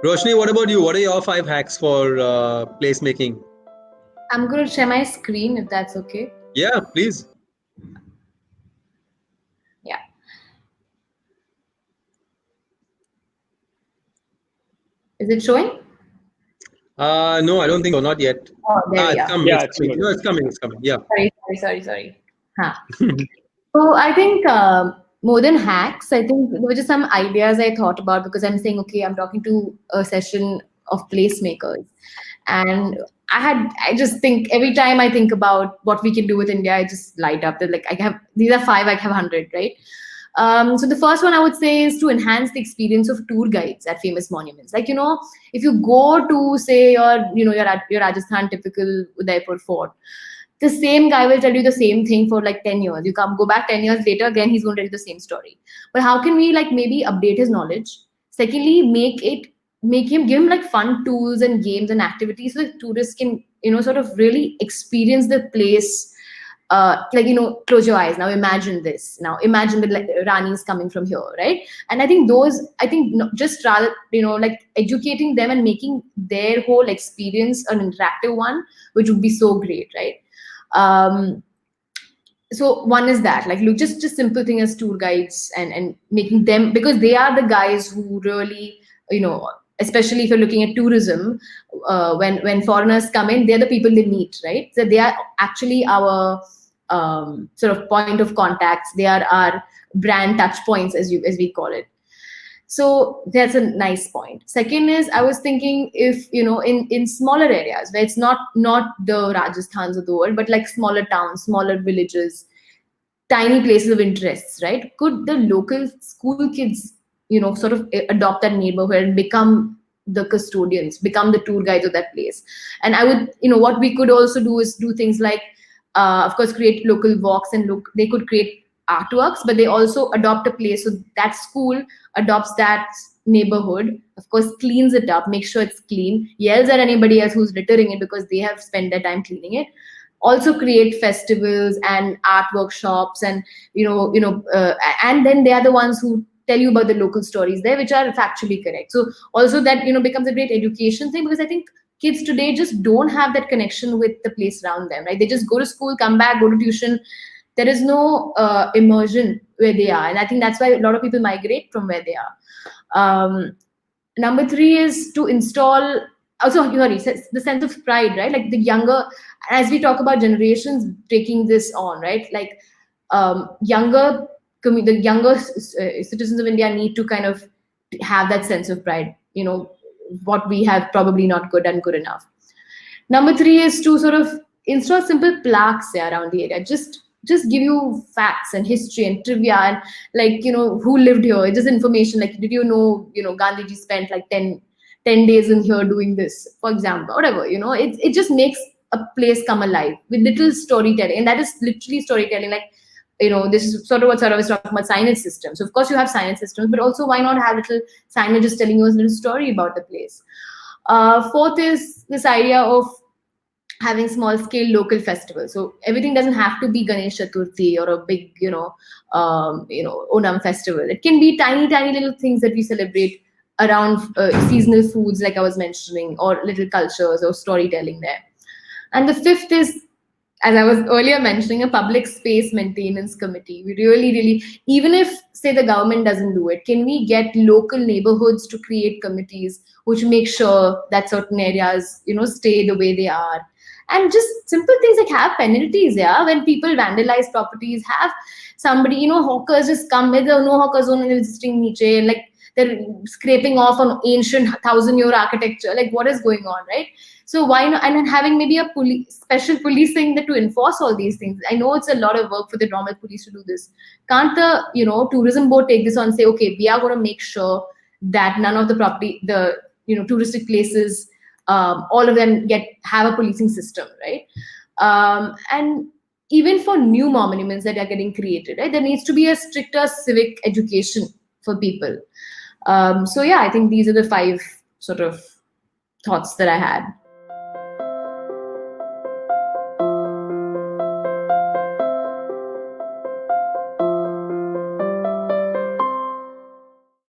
Roshni, what about you? What are your 5 hacks for placemaking? I'm going to share my screen if that's okay. Yeah, please. Yeah. Is it showing? No, I don't think so. Not yet. Oh, there we It's are. coming. Yeah, It's it's coming. good. No, it's coming. It's coming. Yeah. Sorry. Huh. So I think more than hacks, I think there were just some ideas I thought about because I'm saying, okay, I'm talking to a session of placemakers. And I just think every time I think about what we can do with India, I just light up. They're like, I have, these are 5, I have 100, right? So the first one I would say is to enhance the experience of tour guides at famous monuments. Like, if you go to say your Rajasthan typical Udaipur fort, the same guy will tell you the same thing for like 10 years. You come go back 10 years later, again, he's going to tell you the same story. But how can we like maybe update his knowledge? Secondly, give him like fun tools and games and activities so that tourists can, sort of really experience the place. Like, close your eyes now, imagine this, now imagine the like, Ranis coming from here, right? And I think just rather, like educating them and making their whole experience an interactive one, which would be so great, right? Um, so one is that, like, look, just simple thing as tour guides and making them, because they are the guys who really, especially if you're looking at tourism, when foreigners come in, they're the people they meet, right? So they are actually our sort of point of contacts. They are our brand touch points, as we call it. So that's a nice point. Second is, I was thinking, if in smaller areas where it's not the Rajasthans of the world, but like smaller towns, smaller villages, tiny places of interests, right? Could the local school kids, sort of adopt that neighborhood and become the custodians, become the tour guides of that place? And I would, what we could also do is do things like, of course, create local walks, and look, they could create artworks, but they also adopt a place, so that school adopts that neighborhood, of course, cleans it up, makes sure it's clean, yells at anybody else who's littering it because they have spent their time cleaning it, also create festivals and art workshops, and and then they are the ones who tell you about the local stories there, which are factually correct. So also that becomes a great education thing, because I think kids today just don't have that connection with the place around them, right? They just go to school, come back, go to tuition. There is no immersion where they are, and I think that's why a lot of people migrate from where they are. Number three is to install, also, sorry, the sense of pride, right? Like the younger, as we talk about generations taking this on, right? Like the younger citizens of India need to kind of have that sense of pride. What we have probably not good enough. Number three is to sort of install simple plaques, yeah, around the area. Just give you facts and history and trivia, and like, who lived here, just information like, did you know, Gandhiji spent like 10 days in here doing this, for example, whatever. It just makes a place come alive with little storytelling, and that is literally storytelling. Like, this is sort of what Sarah was talking about, signage systems. So of course you have signage systems, but also why not have little signage just telling you a little story about the place. Fourth is this idea of having small scale local festivals. So everything doesn't have to be Ganesh Chaturthi or a big, Onam festival. It can be tiny little things that we celebrate around seasonal foods, like I was mentioning, or little cultures or storytelling there. And the fifth is, as I was earlier mentioning, a public space maintenance committee. We really, even if say the government doesn't do it, can we get local neighborhoods to create committees which make sure that certain areas, stay the way they are? And just simple things like have penalties, yeah. When people vandalize properties, have somebody, hawkers just come with the no hawker zone existing niche, like they're scraping off on ancient 1,000-year architecture. Like, what is going on, right? So why not? And then having maybe a special policing that to enforce all these things. I know it's a lot of work for the normal police to do this. Can't the tourism board take this on and say, okay, we are going to make sure that none of the touristic places, all of them have a policing system, right? And even for new monuments that are getting created, right, there needs to be a stricter civic education for people. So yeah, I think these are the 5 sort of thoughts that I had.